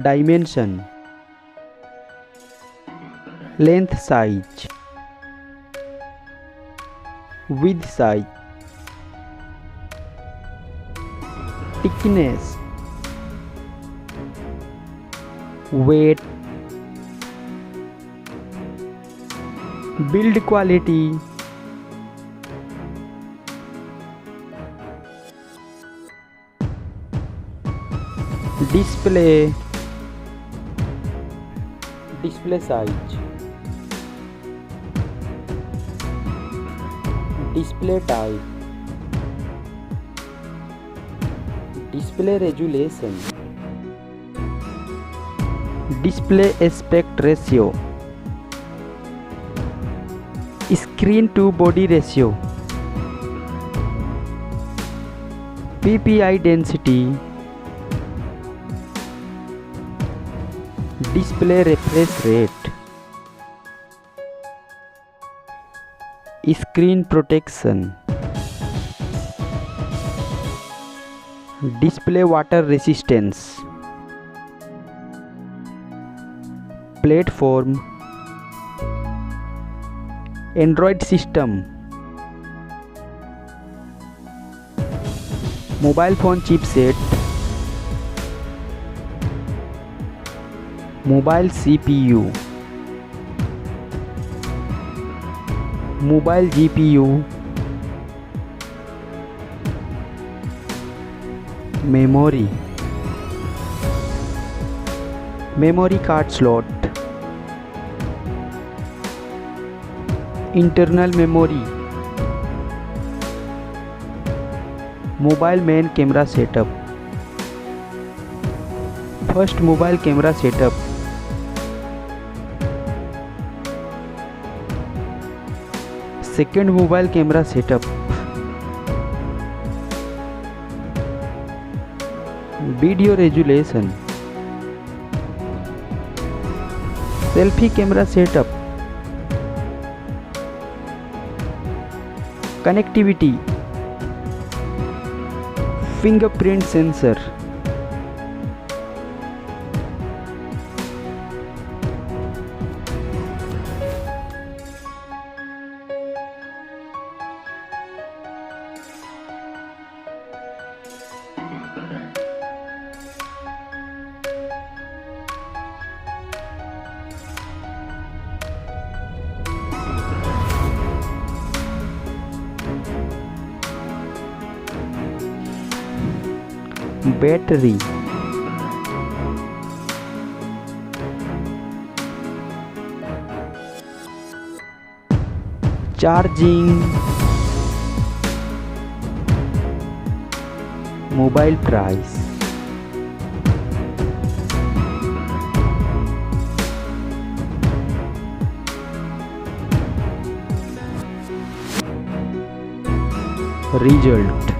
dimension, length size, width size, thickness, weight, build quality, display size, display type, display resolution, display aspect ratio, screen to body ratio, PPI density, display refresh rate, screen protection, display water resistance, platform, Android system, mobile phone chipset, mobile CPU, mobile GPU, memory, memory card slot, internal memory, mobile main camera setup, first mobile camera setup, second mobile camera setup, video resolution, selfie camera setup, connectivity, fingerprint sensor, battery, charging, mobile price, result.